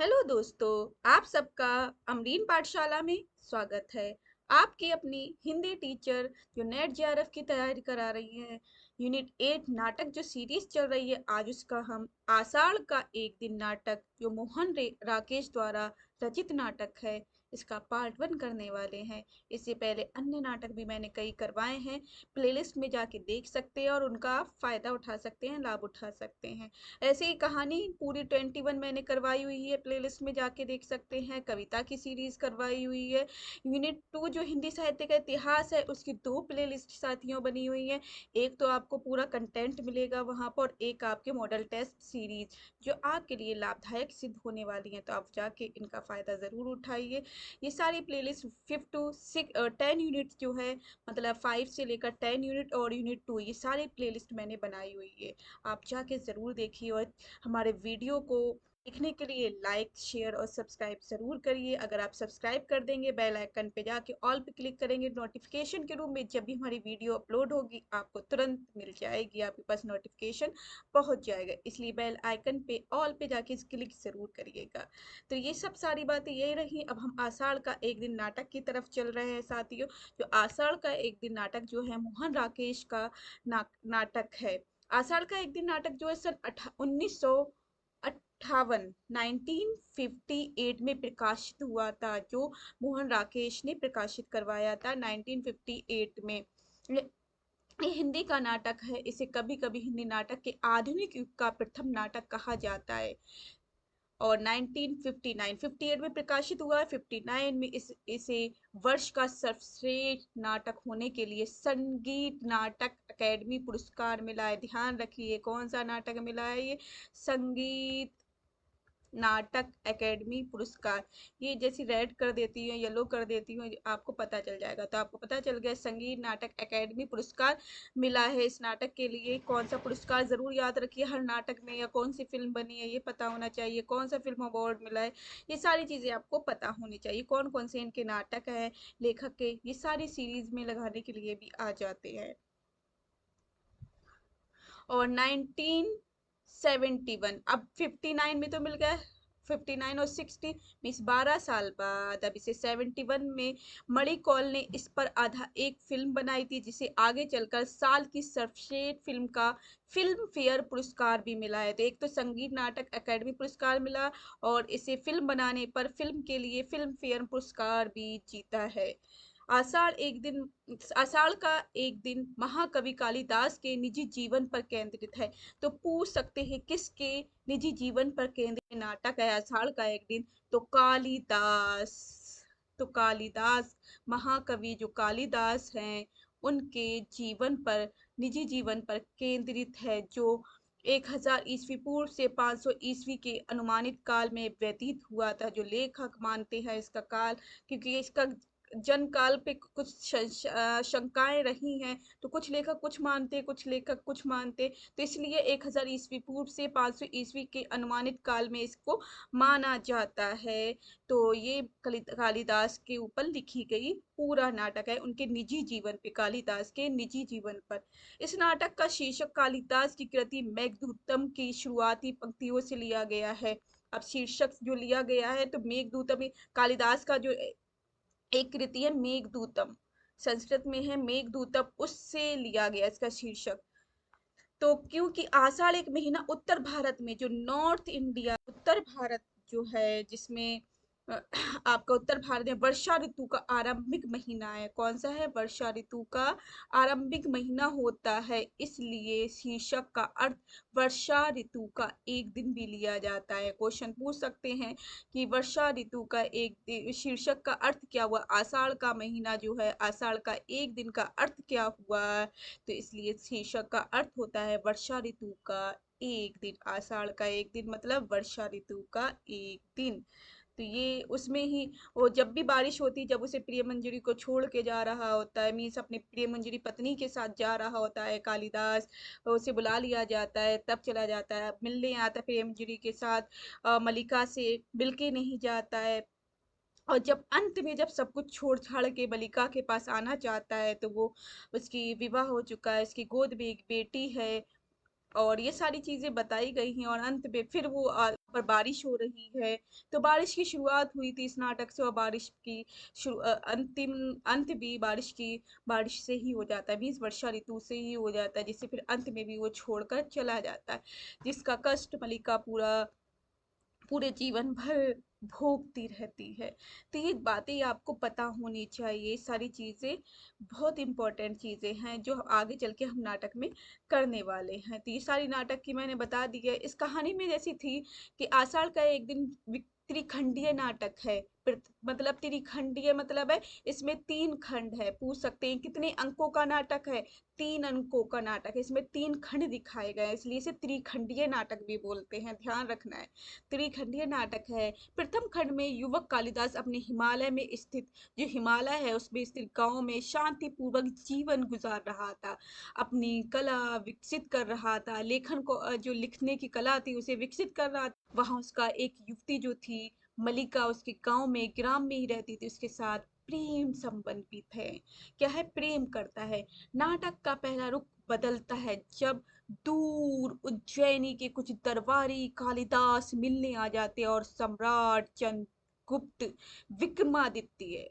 Hello दोस्तों, आप सबका अमरीन पाठशाला में स्वागत है। आपकी अपनी हिंदी टीचर जो नेट जेआरएफ की तैयारी करा रही है। यूनिट 8 नाटक जो सीरीज चल रही है, आज उसका हम आषाढ़ का एक दिन नाटक जो राकेश द्वारा रचित नाटक है, इसका पार्ट 1 करने वाले हैं। इससे पहले अन्य नाटक भी मैंने कई करवाए हैं। प्लेलिस्ट में जाके देख सकते हैं और उनका आप फायदा उठा सकते हैं, लाभ उठा सकते हैं। ऐसे ही कहानी पूरी 21 मैंने करवाई हुई है, प्लेलिस्ट में जाके देख सकते हैं। कविता की सीरीज करवाई हुई है। यूनिट 2 जो हिंदी साहित्य का इतिहास है, उसकी 2 प्लेलिस्ट साथियों बनी हुई है। एक तो आपको पूरा कंटेंट मिलेगा वहां पर, और एक आपके मॉडल टेस्ट सीरीज जो आपके लिए लाभदायक सिद्ध होने वाली है। तो आप जाके इनका फायदा जरूर उठाइए। ये सारी प्लेलिस्ट 5 to 10 यूनिट जो है, मतलब 5 से लेकर 10 यूनिट और यूनिट 2, ये सारी प्लेलिस्ट मैंने बनाई हुई है। आप जाके ज़रूर देखिए और हमारे वीडियो को देखने के लिए लाइक शेयर और सब्सक्राइब ज़रूर करिए। अगर आप सब्सक्राइब कर देंगे, बेल आइकन पे जाके ऑल पे क्लिक करेंगे, नोटिफिकेशन के रूप में जब भी हमारी वीडियो अपलोड होगी आपको तुरंत मिल जाएगी, आपके पास नोटिफिकेशन पहुंच जाएगा। इसलिए बेल आइकन पे ऑल पे जाके क्लिक ज़रूर करिएगा। तो ये सब सारी बातें यही रही। अब हम आषाढ़ का एक दिन नाटक की तरफ चल रहे हैं साथियों। जो आषाढ़ का एक दिन नाटक जो है, मोहन राकेश का नाटक है। आषाढ़ का एक दिन नाटक जो है सन 1958 1958 में प्रकाशित हुआ था, जो मोहन राकेश ने प्रकाशित करवाया था 1958 में। ये हिंदी का नाटक है। इसे कभी कभी हिंदी नाटक के आधुनिक युग का प्रथम नाटक कहा जाता है। और 1959 58 में प्रकाशित हुआ है। 59 में इसे वर्ष का सर्वश्रेष्ठ नाटक होने के लिए संगीत नाटक अकेडमी पुरस्कार मिला है। ध्यान रखिए कौन सा नाटक मिला है, ये संगीत नाटक एकेडमी पुरस्कार। ये जैसी रेड कर देती है, येलो कर देती हूँ, आपको पता चल जाएगा। तो आपको पता चल गया, संगीत नाटक एकेडमी पुरस्कार मिला है इस नाटक के लिए। कौन सा पुरस्कार जरूर याद रखिए हर नाटक में, या कौन सी फिल्म बनी है ये पता होना चाहिए, कौन सा फिल्म अवार्ड मिला है, ये सारी चीजें आपको पता होनी चाहिए। कौन कौन से इनके नाटक है, लेखक के, ये सारी सीरीज में लगाने के लिए भी आ जाते हैं। और 1971, अब 59 में तो मिल गया, 59 और 60 मीन्स 12 साल बाद अब इसे 71 में मणि कौल ने इस पर आधा एक फिल्म बनाई थी, जिसे आगे चलकर साल की सर्वश्रेष्ठ फिल्म का फिल्म फेयर पुरस्कार भी मिला है। तो एक तो संगीत नाटक अकेडमी पुरस्कार मिला, और इसे फिल्म बनाने पर फिल्म के लिए फिल्म फेयर पुरस्कार भी जीता है। आषाढ़ एक दिन आषाढ़ का एक दिन महाकवि कालिदास के निजी जीवन पर केंद्रित है। तो पूछ सकते हैं किसके निजी जीवन पर केंद्रित नाटक है आषाढ़ का एक दिन, तो कालिदास। तो कालिदास, महाकवि जो कालिदास हैं, उनके जीवन पर, निजी जीवन पर केंद्रित है, जो 1000 ईस्वी पूर्व से 500 ईस्वी के अनुमानित काल में व्यतीत हुआ था। जो लेखक मानते हैं इसका काल, क्योंकि इसका जन्म काल पे कुछ शंकाएं रही हैं, तो कुछ लेखक कुछ मानते, कुछ लेखक कुछ मानते, तो इसलिए 1000 ईस्वी पूर्व से 500 ईस्वी के अनुमानित काल में इसको माना जाता है। तो ये कालिदास के ऊपर लिखी गई पूरा नाटक है, उनके निजी जीवन पे, कालिदास के निजी जीवन पर। इस नाटक का शीर्षक कालिदास की कृति मेघदूतम की शुरुआती पंक्तियों से लिया गया है। अब शीर्षक जो लिया गया है, तो मेघदूतम कालिदास का जो एक कृति है मेघदूतम, संस्कृत में है मेघदूतम, उससे लिया गया इसका शीर्षक। तो क्योंकि आषाढ़ एक महीना उत्तर भारत में, जो नॉर्थ इंडिया उत्तर भारत जो है, जिसमें आपका उत्तर भारत में वर्षा ऋतु का आरंभिक महीना है। कौन सा है? वर्षा ऋतु का आरंभिक महीना होता है, इसलिए शीर्षक का अर्थ वर्षा ऋतु का एक दिन भी लिया जाता है। क्वेश्चन पूछ सकते हैं कि वर्षा ऋतु का एक दिन, शीर्षक का अर्थ क्या हुआ, आषाढ़ का महीना जो है, आषाढ़ का एक दिन का अर्थ क्या हुआ, तो इसलिए शीर्षक का अर्थ होता है वर्षा ऋतु का एक दिन। आषाढ़ का एक दिन मतलब वर्षा ऋतु का एक दिन। तो ये उसमें ही, वो जब भी बारिश होती, जब उसे प्रिय मंजरी को छोड़ के जा रहा होता है, मीन्स अपने प्रिय मंजरी पत्नी के साथ जा रहा होता है कालिदास, उसे बुला लिया जाता है, तब चला जाता है, मिलने आता है प्रिय मंजरी के साथ, मलिका से मिल के नहीं जाता है। और जब अंत में जब सब कुछ छोड़ छाड़ के मलिका के पास आना चाहता है, तो वो, उसकी विवाह हो चुका है, उसकी गोद में एक बेटी है, और ये सारी चीजें बताई गई हैं। और अंत में फिर वो पर बारिश हो रही है। तो बारिश की शुरुआत हुई थी इस नाटक से, और बारिश की अंतिम अंत भी बारिश से ही हो जाता है, मीन्स वर्षा ऋतु से ही हो जाता है, जिससे फिर अंत में भी वो छोड़कर चला जाता है, जिसका कष्ट मलिका पूरे जीवन भर भोगती रहती है। तो ये बातें आपको पता होनी चाहिए, ये सारी चीजें बहुत इंपॉर्टेंट चीजें हैं जो आगे चल के हम नाटक में करने वाले हैं। तो ये सारी नाटक की मैंने बता दी है। इस कहानी में जैसी थी कि आषाढ़ का एक दिन त्रिखंडीय नाटक है। मतलब त्रिखंडीय मतलब है इसमें 3 खंड है। पूछ सकते हैं कितने अंकों का नाटक है? 3 अंकों का नाटक है। इसमें 3 खंड दिखाए गए हैं, इसलिए इसे त्रिखंडीय नाटक भी बोलते हैं, ध्यान रखना है। त्रिखंडीय नाटक है। प्रथम खंड में युवक कालिदास अपने हिमालय में स्थित, जो हिमालय है उसमें स्थित गांव में शांति पूर्वक जीवन गुजार रहा था, अपनी कला विकसित कर रहा था, लेखन को जो लिखने की कला थी उसे विकसित कर रहा था। वहां उसका एक युवती जो थी मलिका, उसके गांव में ग्राम में ही रहती थी, उसके साथ प्रेम संबंध भी थे। क्या है? प्रेम करता है। नाटक का पहला रुख बदलता है जब दूर उज्जैनी के कुछ दरबारी कालिदास मिलने आ जाते हैं और सम्राट चंद्रगुप्त विक्रमादित्य,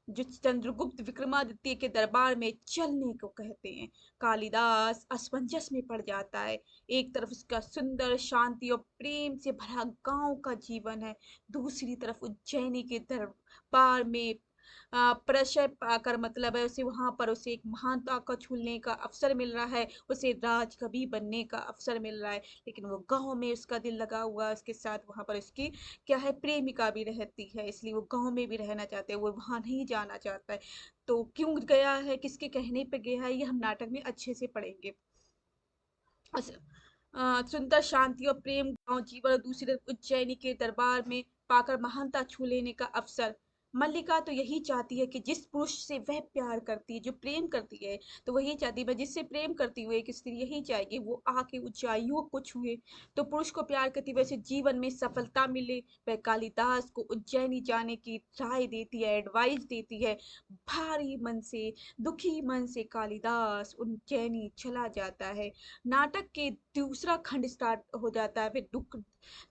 जो चंद्रगुप्त विक्रमादित्य के दरबार में चलने को कहते हैं। कालिदास असमंजस में पड़ जाता है। एक तरफ उसका सुंदर शांति और प्रेम से भरा गांव का जीवन है, दूसरी तरफ उज्जैनी के दरबार में प्रशय पाकर, मतलब है उसे वहां पर उसे एक महानता को छूने का अवसर मिल रहा है, उसे राजकवि बनने का अवसर मिल रहा है। लेकिन वो गांव में उसका दिल लगा हुआ है, उसके साथ वहां पर उसकी क्या है, प्रेमिका भी रहती है, इसलिए वो गांव में भी रहना चाहते हैं, वो वहां नहीं जाना चाहता है। तो क्यों गया है, किसके कहने पे गया है, ये हम नाटक में अच्छे से पढ़ेंगे। सुंदर शांति और प्रेम गांव जीवन, और दूसरी तरफ उज्जैनी के दरबार में पाकर महानता छू लेने का अवसर। मल्लिका तो यही चाहती है कि जिस पुरुष से वह प्यार करती है, जो प्रेम करती है, तो वही चाहती है, मैं जिससे प्रेम करती हूँ एक स्त्री यही चाहेगी वो आके ऊंचाइयों को छुए। तो पुरुष को प्यार करती वैसे जीवन में सफलता मिले। वह कालिदास को उज्जैनी जाने की राय देती है, एडवाइस देती है। भारी मन से, दुखी मन से कालिदास उज्जैनी चला जाता है। नाटक के दूसरा खंड स्टार्ट हो जाता है। फिर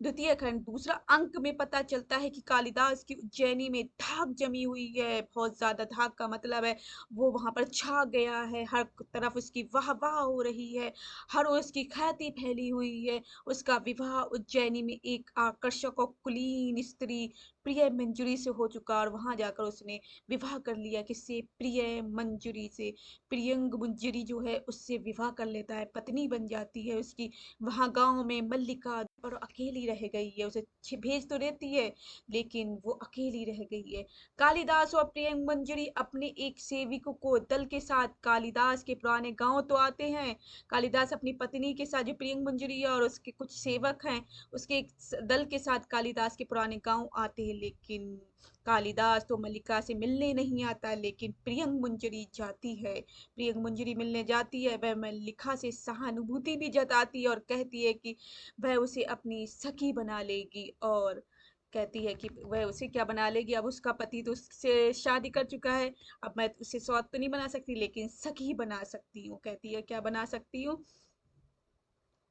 द्वितीय खंड दूसरा अंक में पता चलता है कि कालिदास की उज्जैनी में धाक जमी हुई है, बहुत ज्यादा धाक का मतलब है वो वहां पर छा गया है, हर तरफ उसकी वाह वाह हो रही है, हर ओर उसकी ख्याति फैली हुई है। उसका विवाह उज्जैनी में एक आकर्षक और कुलीन स्त्री प्रिय मंजरी से हो चुका, और वहां जाकर उसने विवाह कर लिया, किससे? प्रिय मंजरी से। प्रियंग मंजरी जो है उससे विवाह कर लेता है, पत्नी बन जाती है उसकी। वहां गांव में मल्लिका और अकेली रह गई है, उसे भेज तो देती है लेकिन वो अकेली रह गई है। कालिदास और प्रियंग मंजरी अपने एक सेविक को दल के साथ कालिदास के पुराने गांव तो आते हैं। कालिदास अपनी पत्नी के साथ, जो प्रियंग मंजरी है और उसके कुछ सेवक हैं, उसके एक दल के साथ कालिदास के पुराने गांव आते हैं। लेकिन कालिदास तो मल्लिका से मिलने नहीं आता, लेकिन प्रियंग मंजरी जाती है। प्रियंग मंजरी मिलने जाती है, वह मल्लिका से सहानुभूति भी जताती है और कहती है कि वह उसे अपनी सखी बना लेगी, और कहती है कि वह उसे क्या बना लेगी, अब उसका पति तो उससे शादी कर चुका है, अब मैं उसे सौत तो नहीं बना सकती लेकिन सखी बना सकती हूँ। कहती है क्या बना सकती हूँ,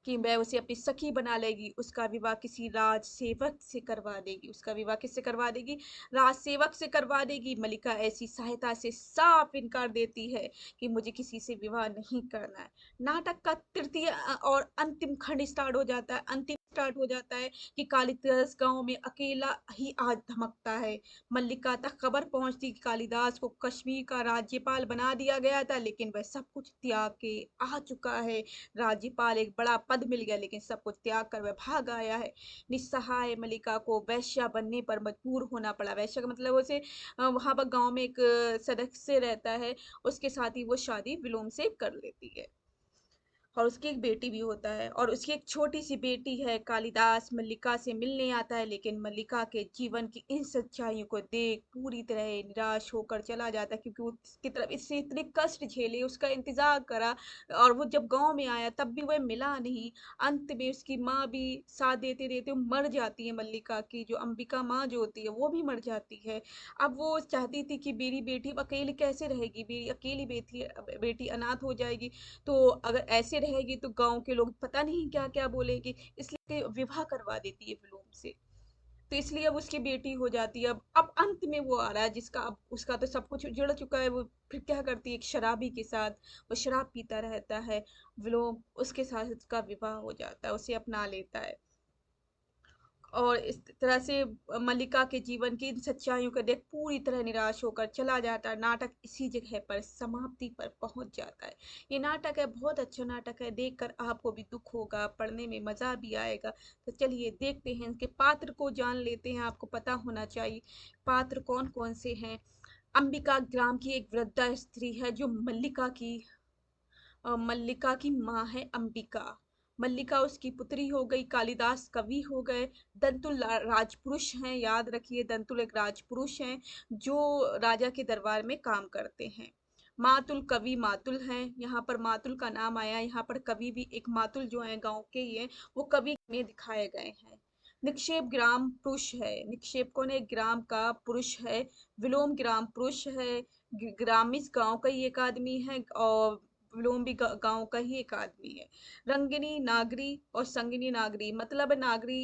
कि वह उसे अपनी सखी बना लेगी, उसका विवाह किसी राज सेवक से करवा देगी। उसका विवाह किससे करवा देगी? राज सेवक से करवा देगी। मलिका ऐसी सहायता से साफ इनकार देती है कि मुझे किसी से विवाह नहीं करना है। नाटक का तृतीय और अंतिम खंड स्टार्ट हो जाता है। अंतिम स्टार्ट हो जाता है कि कालिदास गांव में अकेला ही आज धमकता है। मल्लिका तक खबर पहुंचती कि कालिदास को कश्मीर का राज्यपाल बना दिया गया था, लेकिन वह सब कुछ त्याग के आ चुका है। राज्यपाल एक बड़ा पद मिल गया, लेकिन सब कुछ त्याग कर वह भाग आया है। निस्सहाय मलिका को वैश्या बनने पर मजबूर होना पड़ा। वैश्या का मतलब उसे वहां पर गांव में एक सदस्य रहता है, उसके साथ ही वो शादी विलोम से कर लेती है। और उसकी एक बेटी भी होता है, और उसकी एक छोटी सी बेटी है। कालिदास मल्लिका से मिलने आता है, लेकिन मल्लिका के जीवन की इन सच्चाइयों को देख पूरी तरह निराश होकर चला जाता है, क्योंकि वो उसकी तरफ इससे इतने कष्ट झेले, उसका इंतजार करा, और वो जब गांव में आया तब भी वह मिला नहीं। अंत में उसकी माँ भी साथ देते देते मर जाती है। मल्लिका की जो अंबिका माँ जो होती है वो भी मर जाती है। अब वो चाहती थी कि मेरी बेटी अकेली कैसे रहेगी, मेरी अकेली बेटी बेटी अनाथ हो जाएगी। तो अगर ऐसे रहेगी तो गांव के लोग पता नहीं क्या क्या बोलेंगे, इसलिए विवाह करवा देती है विलोम से। तो इसलिए अब उसकी बेटी हो जाती है। अब अंत में वो आ रहा है जिसका अब उसका तो सब कुछ उजड़ चुका है, वो फिर क्या करती है, एक शराबी के साथ वो शराब पीता रहता है विलोम, उसके साथ उसका विवाह हो जाता है, उसे अपना लेता है। और इस तरह से मल्लिका के जीवन की इन सच्चाइयों को देख पूरी तरह निराश होकर चला जाता है। नाटक इसी जगह पर समाप्ति पर पहुंच जाता है। ये नाटक है, बहुत अच्छा नाटक है, देखकर आपको भी दुख होगा, पढ़ने में मजा भी आएगा। तो चलिए देखते हैं, इनके पात्र को जान लेते हैं, आपको पता होना चाहिए पात्र कौन कौन से हैं। अंबिका ग्राम की एक वृद्धा स्त्री है जो मल्लिका की माँ है अंबिका। मल्लिका उसकी पुत्री हो गई, कालिदास कवि हो गए। दंतुल राजपुरुष हैं, याद रखिए दंतुल एक राजपुरुष हैं जो राजा के दरबार में काम करते हैं। मातुल कवि मातुल हैं, यहाँ पर मातुल का नाम आया, यहाँ पर कवि भी एक मातुल जो है गांव के ही है, वो कवि में दिखाए गए हैं। निक्षेप ग्राम पुरुष है, निक्षेप कौन है, ग्राम का पुरुष है। विलोम ग्राम पुरुष है। ग्रामिस गांव का ही एक आदमी है, और विलोम भी गांव का ही एक आदमी है। रंगिनी नागरी और संगिनी नागरी, मतलब नागरी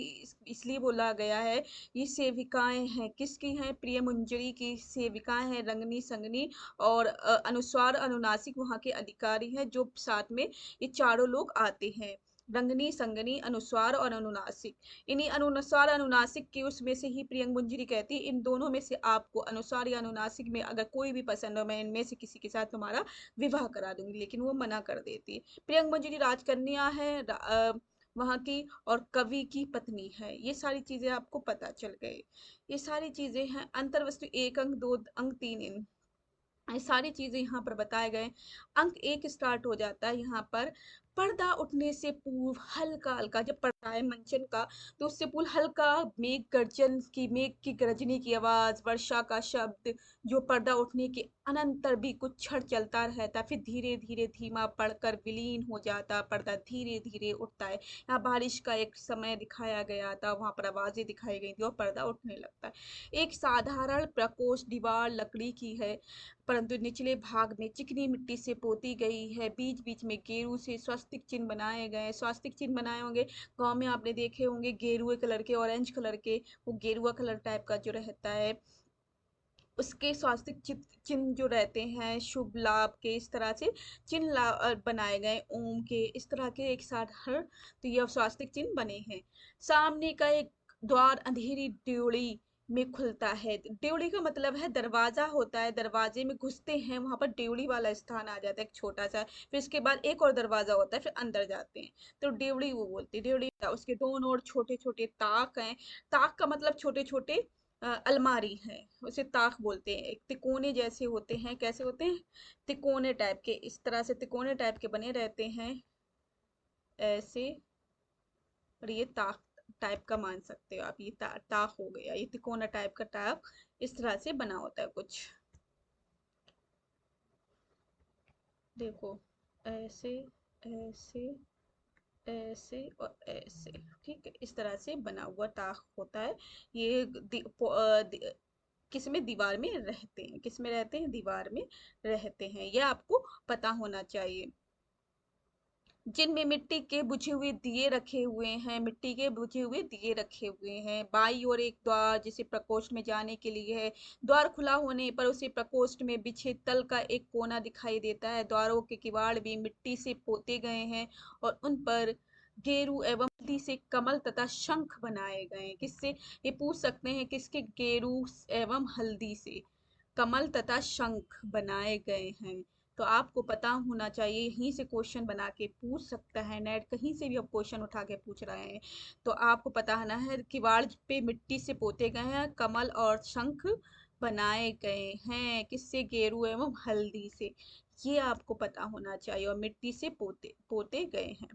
इसलिए बोला गया है, ये सेविकाएं हैं, किसकी हैं, प्रिय मंजरी की सेविकाएं हैं रंगनी संगनी। और अनुस्वार अनुनासिक वहाँ के अधिकारी हैं, जो साथ में ये चारों लोग आते हैं। रंगनी संगनी अनुस्वार और अनुनासिक, इन्हीं अनुस्वार अनुनासिक के उसमें से ही प्रियंक मंजरी कहती है, इन दोनों में से आपको अनुस्वार या अनुनासिक में अगर कोई भी पसंद हो, मैं इनमें से किसी के साथ तुम्हारा विवाह करा दूंगी, लेकिन वो मना कर देती है। प्रियंक मंजरी राजकन्या है वहाँ की, और कवि की पत्नी है। ये सारी चीजें आपको पता चल गई, ये सारी चीजें हैं। अंतर्वस्तु 1 अंक 2 अंक 3 ये सारी चीजें यहाँ पर बताए गए। अंक 1 स्टार्ट हो जाता है यहाँ पर, पर्दा उठने से पूर्व हल्का हल्का, जब पर्दा है मंचन का, तो उससे पूर्व हल्का मेघ गर्जन की, मेघ की गरजने की आवाज, वर्षा का शब्द, जो पर्दा उठने के अनंतर भी कुछ क्षण चलता रहता, फिर धीरे धीरे धीमा पड़कर विलीन हो जाता, पर्दा धीरे धीरे उठता है। यहाँ बारिश का एक समय दिखाया गया था, वहां पर आवाजें दिखाई गई थी और पर्दा उठने लगता है। एक साधारण प्रकोष्ठ दीवार लकड़ी की है, परंतु निचले भाग में चिकनी मिट्टी से पोती गई है। बीच बीच में गेरू से स्वस्तिक चिन्ह बनाए गए, स्वस्तिक चिन्ह बनाए होंगे गांव में आपने देखे होंगे, गेरुए कलर के, ऑरेंज कलर के, वो गेरुआ कलर टाइप का जो रहता है, उसके स्वास्तिक चिन्ह जो रहते हैं शुभ लाभ के, इस तरह से चिन्ह बनाए गए ओम के, इस तरह के एक साथ हर, तो यह स्वास्तिक चिन्ह बने हैं। सामने का एक द्वार अंधेरी ड्योढ़ी में खुलता है। ड्योढ़ी का मतलब है दरवाजा होता है, दरवाजे में घुसते हैं वहां पर ड्योढ़ी वाला स्थान आ जाता है, एक छोटा सा, फिर उसके बाद एक और दरवाजा होता है, फिर अंदर जाते हैं, तो ड्योढ़ी वो बोलते हैं ड्योढ़ी। उसके दोनों ओर छोटे छोटे ताक हैं, ताक का मतलब छोटे छोटे अलमारी है, उसे ताक बोलते हैं। एक तिकोने जैसे होते हैं, कैसे होते हैं, तिकोने टाइप के, इस तरह से तिकोने टाइप के बने रहते हैं ऐसे। और ये ताक टाइप का मान सकते हो आप, ये ताक हो गया, ये तिकोना टाइप का ताक इस तरह से बना होता है कुछ, देखो ऐसे ऐसे ऐसे और ऐसे, ठीक है, इस तरह से बना हुआ ताक होता है। ये किसमें, दीवार में रहते हैं, किसमें रहते हैं, दीवार में रहते हैं, यह आपको पता होना चाहिए। जिनमें मिट्टी के बुझे हुए दिए रखे हुए हैं, मिट्टी के बुझे हुए दिए रखे हुए हैं। बाई और एक द्वार जिसे प्रकोष्ठ में जाने के लिए है। द्वार खुला होने पर उसे प्रकोष्ठ में बिछे तल का एक कोना दिखाई देता है। द्वारों के किवाड़ भी मिट्टी से पोते गए हैं और उन पर गेरू एवं हल्दी से कमल तथा शंख बनाए गए हैं। किससे, ये पूछ सकते हैं, किसके, गेरू एवं हल्दी से कमल तथा शंख बनाए गए हैं। तो आपको पता होना चाहिए, यहीं से क्वेश्चन बना के पूछ सकता है नेट, कहीं से भी अब क्वेश्चन उठा के पूछ रहे हैं, तो आपको पता होना है किवाड़ पे मिट्टी से पोते गए हैं, कमल और शंख बनाए गए हैं, किससे, गेरू एवं हल्दी से, ये आपको पता होना चाहिए, और मिट्टी से पोते पोते गए हैं।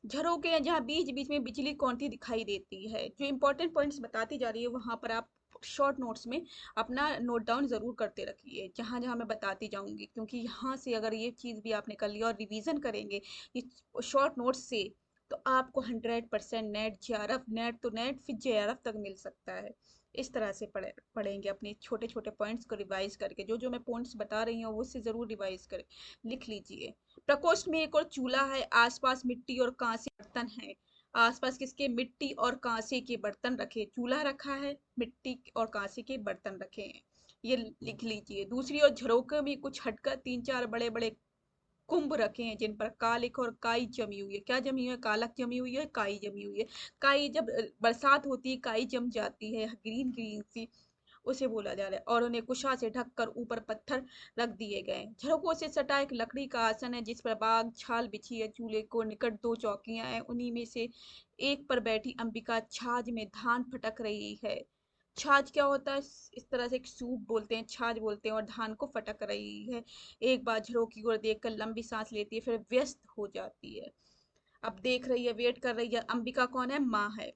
झरोके हैं जहाँ बीच बीच में बिजली कौंधी दिखाई देती है। जो इंपॉर्टेंट पॉइंट्स बताती जा रही है वहां पर आप शॉर्ट नोट्स में अपना नोट डाउन जरूर करते रखिए, जहां जहां मैं बताती जाऊंगी, क्योंकि यहाँ से अगर ये चीज भी आपने कर लिया और रिवीजन करेंगे इस शॉर्ट नोट्स से, तो आपको 100% नेट जेआरएफ, नेट तो नेट फिर जेआरएफ तक मिल सकता है। इस तरह से पढ़ेंगे, अपने छोटे छोटे पॉइंट्स को रिवाइज करके। जो जो मैं पॉइंट्स बता रही हूँ उससे जरूर रिवाइज करें, लिख लीजिए। प्रकोष्ठ में एक और चूल्हा है, आसपास मिट्टी और कांसे बर्तन है। आसपास किसके? मिट्टी और कांसे के बर्तन रखे, चूल्हा रखा है, मिट्टी और कांसे के बर्तन रखे हैं, ये लिख लीजिए। दूसरी ओर झरोखे में कुछ हटकर तीन चार बड़े बड़े कुंभ रखे हैं जिन पर कालिक और काई जमी हुई है। क्या जमी हुई है? कालक जमी हुई है, काई जमी हुई है। काई जब बरसात होती है काई जम जाती है, ग्रीन ग्रीन सी, उसे बोला जा रहा है। और उन्हें कुशा से ढककर ऊपर पत्थर रख दिए गए। झरोकों से सटा एक लकड़ी का आसन है जिस पर बाग छाल बिछी है। चूल्हे को निकट दो चौकियां हैं, उन्हीं में से एक पर बैठी अंबिका छाछ में धान फटक रही है। छाछ क्या होता है? इस तरह से एक सूप बोलते हैं, छाछ बोलते हैं, और धान को फटक रही है। एक बार झरोकी की ओर देखकर लंबी सांस लेती है, फिर व्यस्त हो जाती है। अब देख रही है, वेट कर रही है। अंबिका कौन है? माँ है,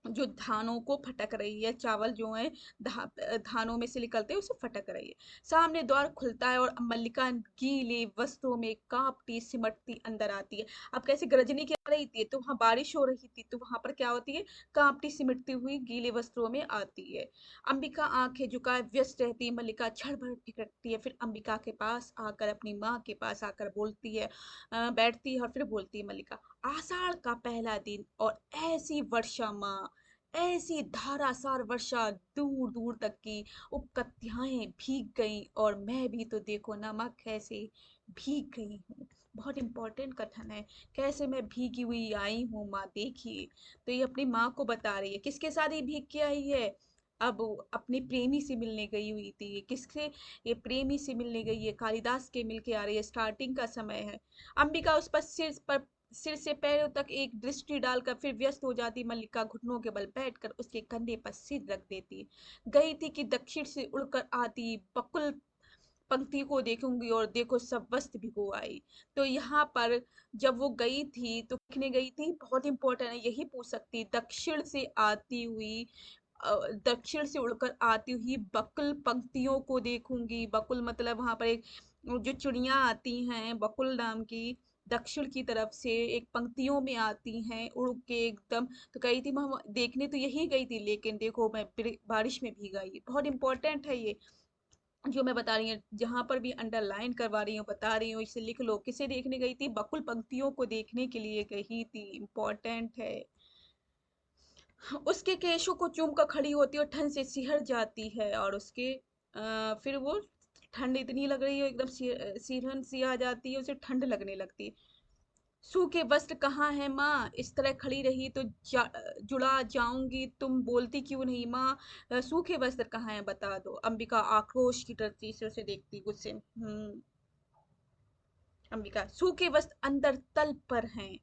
जो धानों को फटक रही है। चावल जो है धानों में से निकलते हैं, उसे फटक रही है। सामने द्वार खुलता है और मल्लिका गीले वस्त्रों में कांपती सिमटती अंदर आती है। अब कैसे गरजनी क्या रही थी तो वहां बारिश हो रही थी, तो वहां पर क्या होती है? कांपती सिमटती हुई गीले वस्त्रों में आती है। अंबिका आंखें झुकाए व्यस्त रहती है। मल्लिका क्षण भर ठिठकती है, फिर अंबिका के पास आकर, अपनी माँ के पास आकर बोलती है, बैठती है और फिर बोलती है मल्लिका, आषाढ़ का पहला दिन और ऐसी वर्षा माँ, ऐसी धारासार वर्षा, दूर दूर तक की उपकथ्याएं भीग गई, और मैं भी तो देखो नमक कैसे भीग गई हूँ। बहुत इंपॉर्टेंट कथन है, कैसे मैं भीगी हुई आई हूँ माँ, देखिए। तो ये अपनी माँ को बता रही है। किसके साथ ये भीग के आई है? अब वो अपने प्रेमी से मिलने गई हुई थी। ये किससे? ये प्रेमी से मिलने गई है, कालिदास के मिलके आ रही है। स्टार्टिंग का समय है। अंबिका उस पर सिर से पैरों तक एक दृष्टि डालकर फिर व्यस्त हो जाती। मल्लिका घुटनों के बल बैठकर उसके कंधे पर सिर रख देती। गई थी कि दक्षिण से उड़कर आती बकुल पंक्ति को देखूंगी, और देखो सब वस्त्र भिगो आई। तो यहाँ पर जब वो गई थी तो लिखने गई थी, बहुत इंपॉर्टेंट है, यही पूछ सकती। दक्षिण से आती हुई, दक्षिण से उड़कर आती हुई बकुल पंक्तियों को देखूंगी। बकुल मतलब वहां पर एक जो चिड़िया आती हैं बकुल नाम की, दक्षिण की तरफ से एक पंक्तियों में आती हैं उड़ के एकदम। तो कही थी मैं देखने तो यही गई थी, लेकिन देखो मैं बारिश में भीग आई। बहुत इंपॉर्टेंट है ये जो मैं बता रही हूँ, जहां पर भी अंडरलाइन करवा रही हूँ, बता रही हूँ, इसे लिख लो। किसे देखने गई थी? बकुल पंक्तियों को देखने के लिए गई थी, इंपॉर्टेंट है। उसके केशों को चूम कर खड़ी होती है और ठंड से सिहर जाती है, और उसके फिर वो ठंड इतनी लग रही है, एकदम सिरहन सी आ जाती है, उसे ठंड लगने लगती है। सूखे वस्त्र कहाँ है माँ? इस तरह खड़ी रही तो जुड़ा जाऊंगी, तुम बोलती क्यों नहीं माँ? सूखे वस्त्र कहाँ है, बता दो। अंबिका आक्रोश की तरती से उसे देखती गुस्से में। अंबिका, सूखे वस्त्र अंदर तल पर हैं,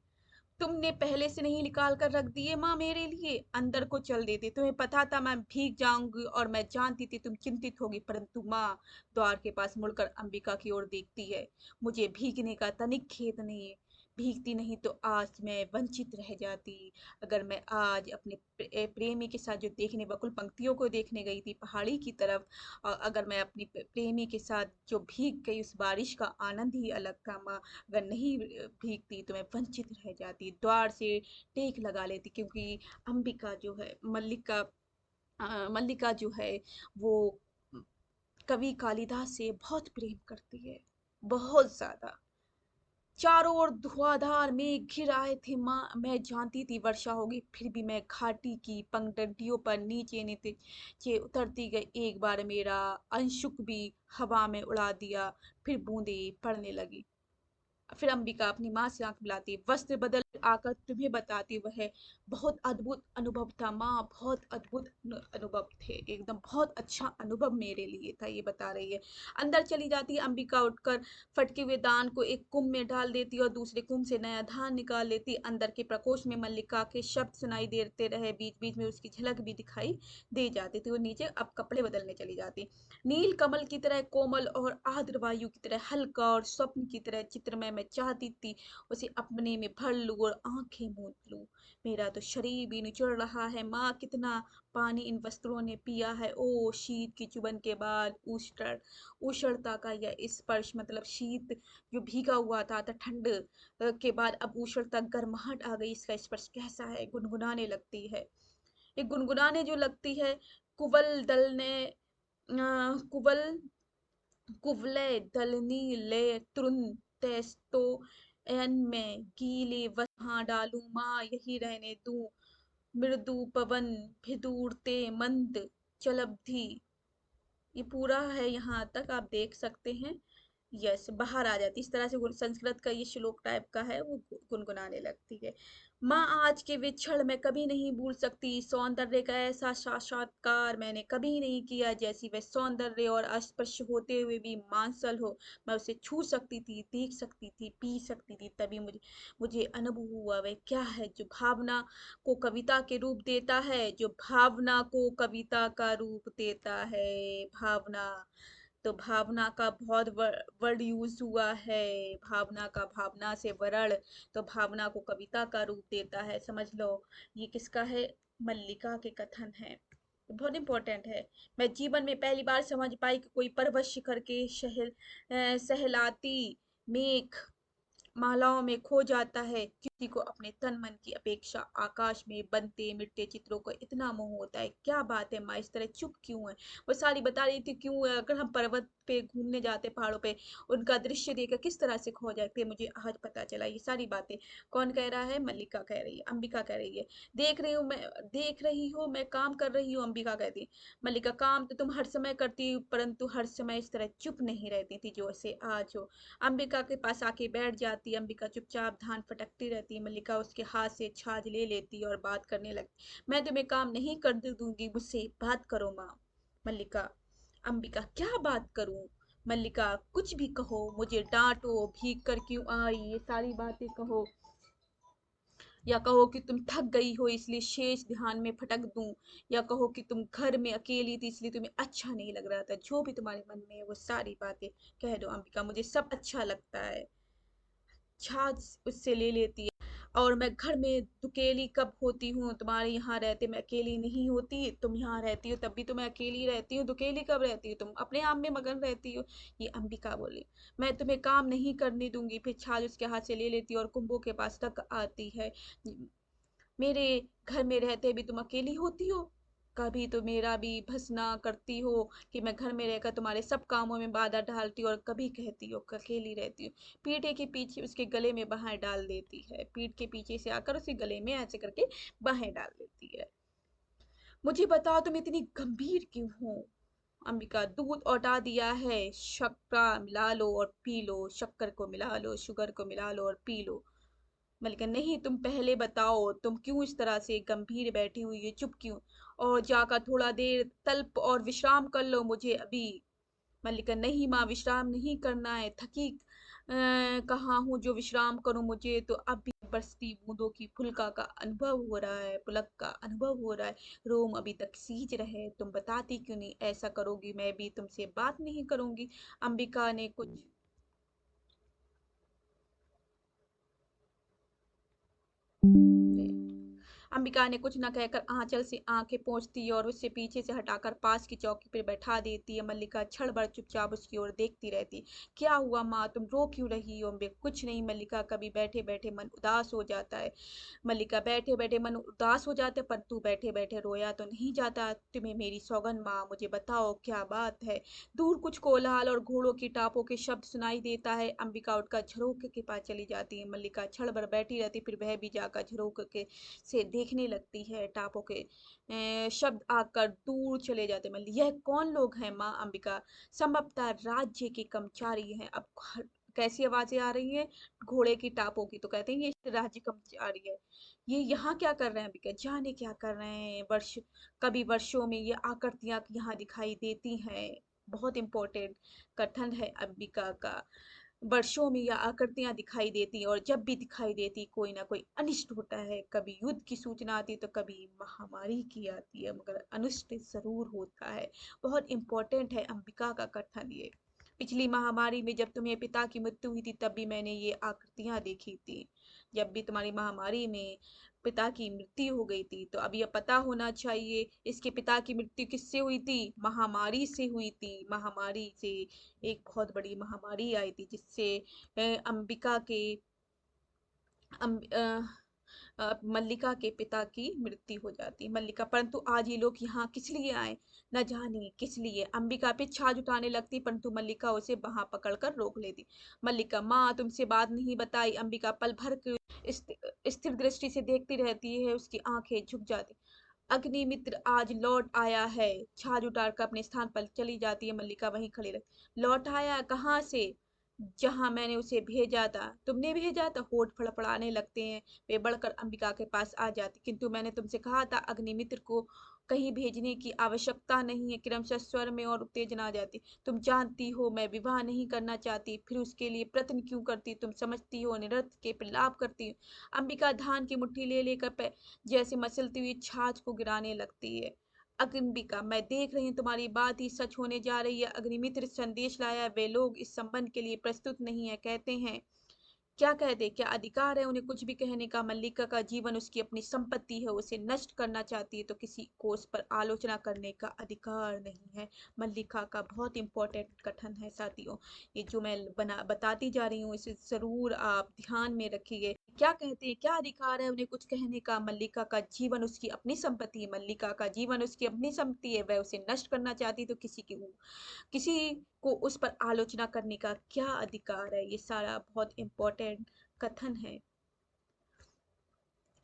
तुमने पहले से नहीं निकाल कर रख दिए माँ मेरे लिए? अंदर को चल देते, तुम्हें पता था मैं भीग जाऊंगी, और मैं जानती थी तुम चिंतित होगी, परंतु माँ। द्वार के पास मुड़कर अंबिका की ओर देखती है, मुझे भीगने का तनिक खेद नहीं है। भीगती नहीं तो आज मैं वंचित रह जाती। अगर मैं आज अपने प्रेमी के साथ जो देखने बकुल पंक्तियों को देखने गई थी पहाड़ी की तरफ, और अगर मैं अपनी प्रेमी के साथ जो भीग गई, उस बारिश का आनंद ही अलग था माँ। अगर नहीं भीगती तो मैं वंचित रह जाती, द्वार से टेक लगा लेती, क्योंकि अंबिका जो है, मल्लिका जो है, वो कवि कालिदास से बहुत प्रेम करती है, बहुत ज्यादा। चारों ओर धुआंधार मेघ घिर आए थे माँ, मैं जानती थी वर्षा होगी, फिर भी मैं घाटी की पगडंडियों पर नीचे नीचे उतरती गई। एक बार मेरा अंशुक भी हवा में उड़ा दिया, फिर बूंदे पड़ने लगी। फिर अंबिका अपनी माँ से आंख मिलाती, वस्त्र बदल आकर तुम्हें बताती, वह बहुत अद्भुत अनुभव था माँ, बहुत अद्भुत अनुभव थे, एकदम बहुत अच्छा अनुभव मेरे लिए था, ये बता रही है। अंदर चली जाती है अंबिका, उठकर फटके हुए दान को एक कुंभ में डाल देती और दूसरे कुंभ से नया धान निकाल लेती। अंदर के प्रकोष्ठ में मल्लिका के शब्द सुनाई देते रहे, बीच बीच में उसकी झलक भी दिखाई दे जाती थी। वो नीचे अब कपड़े बदलने चली जाती। नील कमल की तरह कोमल और आर्द्र वायु की तरह हल्का और स्वप्न की तरह चित्रमय, मैं चाहती थी उसे अपने में भर लूं और आंखें मूंद लूं। मेरा तो शरीर भी निचुड़ रहा है माँ, कितना पानी इन वस्त्रों ने पिया है। ओ शीत की चुभन के बाद उष्णता का यह स्पर्श, मतलब शीत जो भीगा हुआ था ठंड के बाद अब उष्णता गर्माहट आ गई, इसका स्पर्श कैसा है? गुनगुनाने लगती है, ये गुनगुनाने जो लगती है, कुवल दल ने कुवल कुवलय दलनी ले तृण तेस्तो एन में गीले वहाँ डालूं माँ यही रहने दूं मृदु पवन भिदूरते मंद चलब्धि। ये पूरा है, यहाँ तक आप देख सकते हैं। यस, बाहर आ जाती इस तरह से संस्कृत का ये श्लोक टाइप का है, वो गुनगुनाने लगती है। माँ आज के विछड़ मैं कभी नहीं भूल सकती, सौंदर्य का ऐसा साक्षात्कार मैंने कभी नहीं किया जैसी वह सौंदर्य और अस्पर्श होते हुए भी मांसल हो। मैं उसे छू सकती थी, देख सकती थी, पी सकती थी, तभी मुझे मुझे अनुभव हुआ वह क्या है जो भावना को कविता के रूप देता है, जो भावना को कविता का रूप देता है। भावना, तो भावना का बहुत वर्ड यूज हुआ है, भावना का, भावना से वर्ण, तो भावना को कविता का रूप देता है, समझ लो। ये किसका है? मल्लिका के कथन है, बहुत इंपॉर्टेंट है। मैं जीवन में पहली बार समझ पाई कि कोई पर्वत शिखर के सहलाती मेघ मालाओं में खो जाता है, किसी को अपने तन मन की अपेक्षा आकाश में बनते मिटते चित्रों को इतना मोह होता है। क्या बात है माँ, इस तरह चुप क्यों है? वो सारी बता रही थी क्यों अगर हम पर्वत पे घूमने जाते पहाड़ों पे, उनका दृश्य देखकर किस तरह से खो जाते, मुझे आज पता चला। ये सारी बातें कौन कह रहा है? मल्लिका कह रही है, अंबिका कह रही है। देख रही हूँ मैं, देख रही हो मैं काम कर रही हूँ, अंबिका कहती है। मल्लिका, काम तो तुम हर समय करती हो, परंतु हर समय इस तरह चुप नहीं रहती थी जो ऐसे आज हो। अंबिका के पास आके बैठ जाती, अंबिका चुपचाप धान फटकती रहती, मल्लिका उसके हाथ से छाछ ले लेती और बात करने लगती। मैं तुम्हें काम नहीं कर दूंगी, मुझसे बात करो माँ। मल्लिका, अंबिका, क्या बात करूं? मल्लिका, कुछ भी कहो, मुझे डांटो, भीग कर क्यों आई, ये सारी बातें कहो, या कहो कि तुम थक गई हो इसलिए शेष ध्यान में फटक दूं, या कहो कि तुम घर में अकेली थी इसलिए तुम्हें अच्छा नहीं लग रहा था। जो भी तुम्हारे मन में है वो सारी बातें कह दो अंबिका, मुझे सब अच्छा लगता है। छाछ उससे ले लेती है। और मैं घर में दुकेली कब होती हूँ? तुम्हारे यहाँ रहते मैं अकेली नहीं होती, तुम यहाँ रहती हो तब भी तो मैं अकेली रहती हूँ, दुकेली कब रहती हो? तुम अपने आप में मगन रहती हो। ये अंबिका बोली। मैं तुम्हें काम नहीं करने दूंगी। फिर छाछ उसके हाथ से ले लेती है और कुंभों के पास तक आती है। मेरे घर में रहते भी तुम अकेली होती हो, कभी तो मेरा भी भसना करती हो कि मैं घर में रहकर तुम्हारे सब कामों में बाधा डालती हूँ, और कभी कहती हो कि अकेली रहती हूँ। पीठे के पीछे उसके गले में बाहें डाल देती है, पीठ के पीछे से आकर उसके गले में ऐसे करके बाहें डाल देती है। मुझे बताओ तुम इतनी गंभीर क्यों हो? अंबिका, दूध औटा दिया है, शक्कर मिला लो और पी लो, शक्कर को मिला लो, शुगर को मिला लो और पी लो। मलिका, नहीं, तुम पहले बताओ तुम क्यों इस तरह से गंभीर बैठी हुई है, चुप क्यों? और जाकर थोड़ा देर तल्प और विश्राम कर लो, मुझे अभी। मल्लिका, नहीं माँ, विश्राम नहीं करना है, थकी कहाँ हूँ जो विश्राम करूँ, मुझे तो अब भी बरसती बूंदों की फुलका का अनुभव हो रहा है, पुलक का अनुभव हो रहा है। रोम अभी तक सीज रहे, तुम बताती क्यों नहीं? ऐसा करोगी मैं भी तुमसे बात नहीं करूंगी। अंबिका ने कुछ अंबिका ने कुछ न कहकर आंचल से आंखें पोंछती है और उससे पीछे से हटाकर पास की चौकी पर बैठा देती है। मल्लिका क्षण भर चुपचाप उसकी ओर देखती रहती। क्या हुआ माँ, तुम रो क्यों रही हो? कुछ नहीं मल्लिका, कभी बैठे बैठे मन उदास हो जाता है। मल्लिका, बैठे बैठे मन उदास हो जाता है, पर तू बैठे बैठे रोया तो नहीं जाता। तुम्हें मेरी सौगंध माँ, मुझे बताओ क्या बात है? दूर कुछ कोलाहल और घोड़ों की टापों के शब्द सुनाई देता है। अंबिका उठकर झरोखे के पास चली जाती है। मल्लिका क्षण भर बैठी रहती, फिर वह भी जाकर झरोखे के से देखने लगती है। टापों के शब्द आकर दूर चले जाते। मतलब यह कौन लोग हैं माँ? अंबिका, संभवतः राज्य के कर्मचारी हैं। अब कैसी आवाजें आ रही हैं? घोड़े की टापों की, तो कहते हैं ये राज्य कर्मचारी है। ये यहाँ क्या कर रहे हैं अंबिका? जाने क्या कर रहे हैं। वर्ष, कभी वर्षों में ये आकृतियां यहाँ दिखाई देती हैं। बहुत इंपॉर्टेंट कथन है अंबिका का। वर्षों में यह आकृतियां दिखाई देती और जब भी दिखाई देती कोई ना कोई अनिष्ट होता है। कभी युद्ध की सूचना आती है तो कभी महामारी की आती है, मगर अनिष्ट जरूर होता है। बहुत इंपॉर्टेंट है अंबिका का कथन ये। पिछली महामारी में जब तुम्हें पिता की मृत्यु हुई थी तब भी मैंने ये आकृतियां देखी थी। जब भी तुम्हारी महामारी में पिता की मृत्यु हो गई थी, तो अब यह पता होना चाहिए इसके पिता की मृत्यु किससे हुई थी? महामारी से हुई थी। महामारी से, एक बहुत बड़ी महामारी आई थी जिससे अंबिका के मल्लिका के पिता की मृत्यु हो जाती। मल्लिका, परंतु आज ये लोग यहाँ किस लिए आए, न जाने किस लिए। अंबिका पे छाछ उठाने लगती, परंतु मल्लिका उसे वहां पकड़कर रोक लेती। मल्लिका, माँ तुमसे बात नहीं बताई। अंबिका पल भर के स्थिर दृष्टि से देखती रहती है, उसकी आंखें झुक जाती। अग्निमित्र आज लौट आया है। छाछ उतारकर अपने स्थान पर चली जाती है। मल्लिका वहीं खड़ी रहती। लौट आया कहाँ से? जहां मैंने उसे भेजा था। तुमने भेजा था? होठ फड़फड़ाने लगते हैं। वे बढ़कर अंबिका के पास आ जाती। किंतु मैंने तुमसे कहा था अग्निमित्र को कहीं भेजने की आवश्यकता नहीं है। क्रमशः स्वर में और उत्तेजना आ जाती। तुम जानती हो मैं विवाह नहीं करना चाहती, फिर उसके लिए प्रयत्न क्यों करती? तुम समझती हो निरर्थ के प्रलाप करती हो। अंबिका धान की मुट्ठी ले लेकर जैसे मसलती हुई छाछ को गिराने लगती है। अग्निबिका, मैं देख रही हूँ तुम्हारी बात ही सच होने जा रही है। अग्निमित्र संदेश लाया, वे लोग इस संबंध के लिए प्रस्तुत नहीं है। कहते हैं, क्या कहते, क्या अधिकार है उन्हें कुछ भी कहने का? मल्लिका का जीवन उसकी अपनी संपत्ति है, उसे नष्ट करना चाहती है तो किसी को उस पर आलोचना करने का अधिकार नहीं है। मल्लिका का बहुत इंपॉर्टेंट कथन है साथियों, ये जो मैं बताती जा रही हूँ इसे जरूर आप ध्यान में रखिए। क्या कहते हैं, क्या अधिकार है उन्हें कुछ कहने का? मल्लिका का जीवन उसकी अपनी संपत्ति है। मल्लिका का जीवन उसकी अपनी संपत्ति है, वह उसे नष्ट करना चाहती तो किसी को उस पर आलोचना करने का क्या अधिकार है? ये सारा बहुत इंपॉर्टेंट कथन है।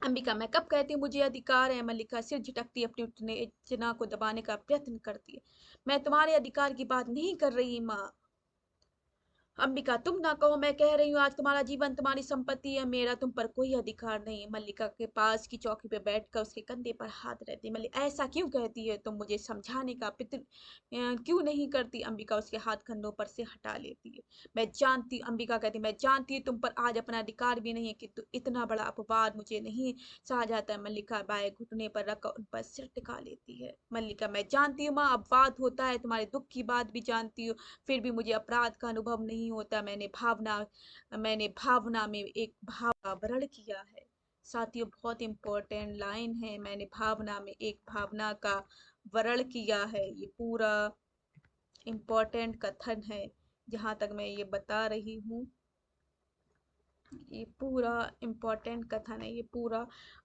अंबिका, मैं कब कहती हूँ मुझे अधिकार है? मल्लिका सिर झटकती अपनी उत्तेजना को दबाने का प्रयत्न करती है। मैं तुम्हारे अधिकार की बात नहीं कर रही माँ। अंबिका, तुम ना कहो, मैं कह रही हूँ आज तुम्हारा जीवन तुम्हारी संपत्ति है, मेरा तुम पर कोई अधिकार नहीं। मल्लिका के पास की चौकी पर बैठकर उसके कंधे पर हाथ रहती। मल्लिका, ऐसा क्यों कहती है तुम? मुझे समझाने का क्यों नहीं करती? अंबिका उसके हाथ कंधों पर से हटा लेती है। मैं जानती, अंबिका कहती, मैं जानती हूँ तुम पर आज अपना अधिकार भी नहीं है, किंतु इतना बड़ा अपवाद मुझे नहीं सहा जाता है। मल्लिका बाएं घुटने पर रखकर उन पर सिर टिका लेती है। मल्लिका, मैं जानती हूँ माँ अपवाद होता है, तुम्हारे दुख की बात भी जानती हूँ, फिर भी मुझे अपराध का अनुभव नहीं होता। मैंने भावना में एक भाव का वर्ण किया है। साथियों, बहुत इंपॉर्टेंट लाइन है, मैंने भावना में एक भावना का वर्ण किया है। ये पूरा इंपॉर्टेंट कथन है जहां तक मैं ये बता रही हूँ। ये पूरा इम्पोर्टेंट कथन है, ये पूरा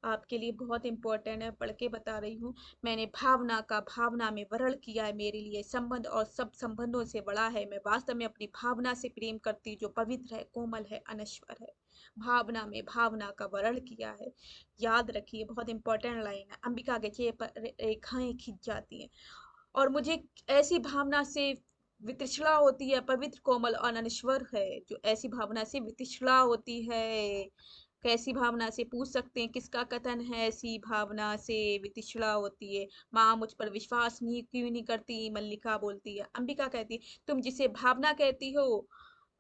आपके लिए बहुत इम्पोर्टेंट है, पढ़ के बता रही हूँ। मैंने भावना में वर्ण किया है। मेरे लिए संबंध और सब संबंधों से बड़ा है। मैं वास्तव में अपनी भावना से प्रेम करती हूँ, जो पवित्र है, कोमल है, अनश्वर है। भावना का वर्ण किया है। याद रखिए, बहुत इंपॉर्टेंट लाइन है। अंबिका के चेहरे पर रेखाएं खिंच जाती हैं। और मुझे ऐसी भावना से वितृष्णा होती है, पवित्र, कोमल और अनश्वर है, जो ऐसी भावना से वितृष्णा होती है। कैसी भावना से? पूछ सकते हैं, किसका कथन है? ऐसी भावना से वितृष्णा होती है। माँ मुझ पर विश्वास नहीं क्यों नहीं करती? मल्लिका बोलती है। अंबिका कहती है, तुम जिसे भावना कहती हो,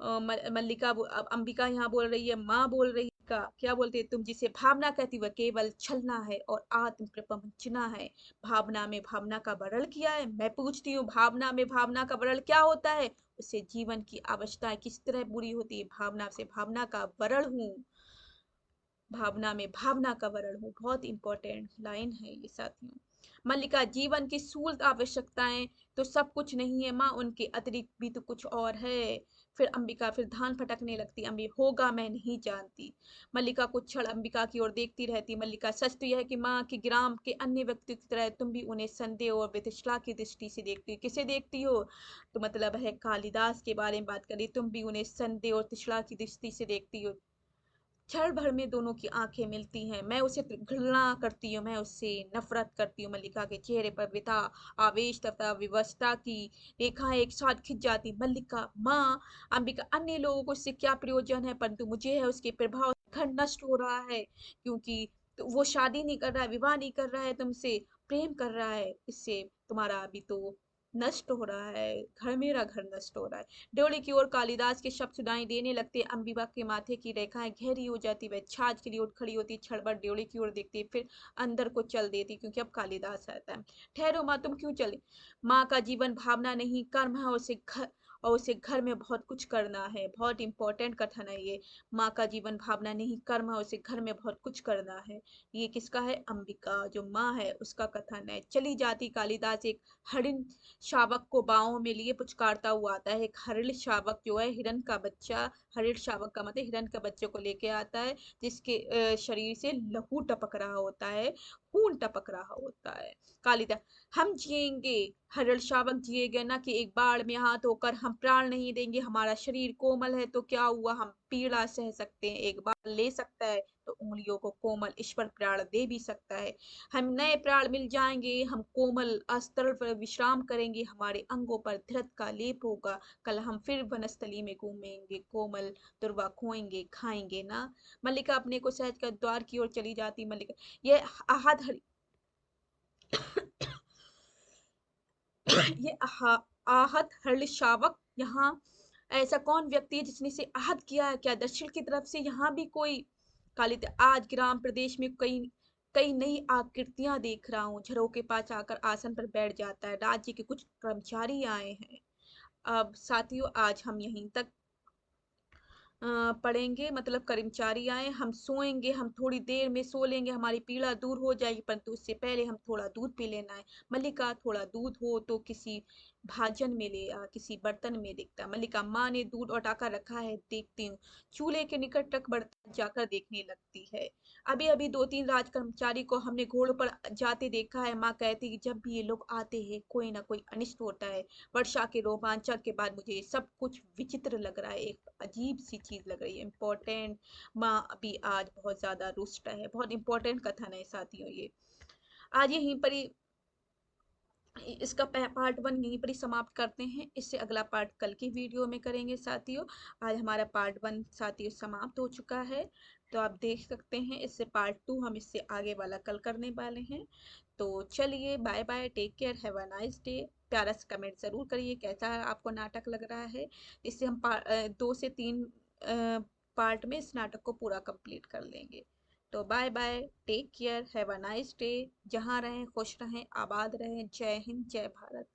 अब अंबिका यहाँ बोल रही है, माँ बोल रही का क्या बोलते हैं, तुम जिसे भावना कहती वह केवल छलना है और आत्म प्रपंचना है। भावना में भावना का वर्ण किया है। मैं पूछती हूँ, भावना में भावना का वर्ण क्या होता है? उससे जीवन की आवश्यकताएं किस तरह पूरी होती है? भावना से भावना का वर्ण हूँ, भावना में भावना का वर्ण हूँ। बहुत इंपॉर्टेंट लाइन है ये साथियों। मल्लिका, जीवन की स्थूल आवश्यकताएं तो सब कुछ नहीं है माँ, उनके अतिरिक्त भी तो कुछ और है। फिर अंबिका फिर धान फटकने लगती। अंबी, होगा, मैं नहीं जानती। मल्लिका कुछ क्षण अंबिका की ओर देखती रहती। मल्लिका, सच तो यह है कि माँ की ग्राम के अन्य व्यक्तियों की तरह तुम भी उन्हें संदेह और वितृष्णा की दृष्टि से देखती हो। किसे देखती हो? तो मतलब है कालिदास के बारे में बात करी, तुम भी उन्हें संदेह और तृष्णा की दृष्टि से देखती हो। क्षण भर में दोनों की आंखें मिलती हैं। मैं उसे घृणा करती हूँ, मैं उससे नफरत करती हूँ। मल्लिका के चेहरे पर व्यथा, आवेश तथा विवशता की रेखाएं एक साथ खिंच जाती। मल्लिका, माँ। अंबिका, अन्य लोगों को इससे क्या प्रयोजन है, परंतु मुझे है उसके प्रभाव से घर नष्ट हो रहा है, क्योंकि तो वो शादी नहीं कर रहा है, विवाह नहीं कर रहा है, तुमसे प्रेम कर रहा है। इससे तुम्हारा अभी तो नष्ट हो रहा है घर, मेरा घर नष्ट हो रहा है। ड्योली की ओर कालिदास के शब्द सुनाई देने लगते। अंबिका के माथे की रेखाएं गहरी हो जाती। वह छाछ के लिए उठ खड़ी होती, क्षण भर ड्योली की ओर देखती, फिर अंदर को चल देती, क्योंकि अब कालिदास आता है। ठहरो माँ, तुम क्यों चली? माँ का जीवन भावना नहीं कर्म है, और उसे घर में बहुत कुछ करना है। बहुत इंपॉर्टेंट कथन है ये। माँ का जीवन भावना नहीं कर्म है, उसे घर में बहुत कुछ करना है। ये किसका है? अंबिका जो माँ है उसका कथन है। चली जाती कालिदास एक हरिण शावक को बाहों में लिए पुचकारता हुआ आता है। एक हरिण शावक जो है, हिरण का बच्चा, हरिण शावक का मतलब हिरण का बच्चे को लेके आता है, जिसके शरीर से लहू टपक रहा होता है, खून टपक रहा होता है। कालिदास, हम जिएंगे, हरिण शावक जिएगा ना कि एक बाढ़ में हाथ होकर हम प्राण नहीं देंगे। हमारा शरीर कोमल है तो क्या हुआ, हम पीड़ा सह सकते हैं। एक बार ले सकता है तो उंगलियों को कोमल ईश्वर प्राण दे भी सकता है। हम नए प्राण मिल जाएंगे, हम कोमल अस्त्र पर विश्राम करेंगे, हमारे अंगों पर धृत का लेप होगा। कल हम फिर वनस्थली में घूमेंगे, कोमल दुर्वा खोएंगे खाएंगे ना। मल्लिका अपने को सहज कर द्वार की ओर चली जाती। मल्लिका, ये आहत हरि ये आहत हर्षावक यहाँ ऐसा कौन व्यक्ति है जिसने इसे आहत किया है क्या? दक्षिण की तरफ से यहाँ भी कोई कालिद, आज ग्राम प्रदेश में कई कई नई आकृतियां देख रहा हूँ। झरों के पास आकर आसन पर बैठ जाता है। राज्य के कुछ कर्मचारी आए हैं। अब साथियों आज हम यहीं तक पढ़ेंगे, मतलब कर्मचारी आए, हम सोएंगे, हम थोड़ी देर में सो लेंगे, हमारी पीड़ा दूर हो जाएगी, परंतु उससे पहले हम थोड़ा दूध पी लेना है। मल्लिका थोड़ा दूध हो तो किसी भाजन में ले आ, किसी बर्तन में देखता। मल्लिका, माँ ने दूध उठाकर रखा है, देखती हूँ। चूल्हे के निकट तक बर्तन जाकर देखने लगती है। अभी अभी दो तीन राज कर्मचारी को हमने घोड़ों पर जाते देखा है। माँ कहती कि जब भी ये लोग आते हैं कोई ना कोई अनिष्ट होता है। वर्षा के रोमांचक के बाद मुझे सब कुछ विचित्र लग रहा है, एक अजीब सी चीज लग रही है। इम्पोर्टेंट, माँ अभी आज बहुत ज्यादा रुष्ट है। बहुत इंपॉर्टेंट कथन है साथियों ये। आज यहीं पर ही इसका पार्ट वन यहीं पर ही समाप्त करते हैं। इससे अगला पार्ट कल की वीडियो में करेंगे साथियों। आज हमारा पार्ट वन साथियों समाप्त हो चुका है, तो आप देख सकते हैं इससे पार्ट टू हम इससे आगे वाला कल करने वाले हैं। तो चलिए bye bye, take care, have a nice day. प्यारा सा कमेंट जरूर करिए कैसा आपको नाटक लग रहा है। इससे हम 2 से 3 पार्ट में इस नाटक को पूरा कंप्लीट कर लेंगे। तो bye bye, take care, have a nice day. जहाँ रहें खुश रहें, आबाद रहें। जय हिंद, जय भारत।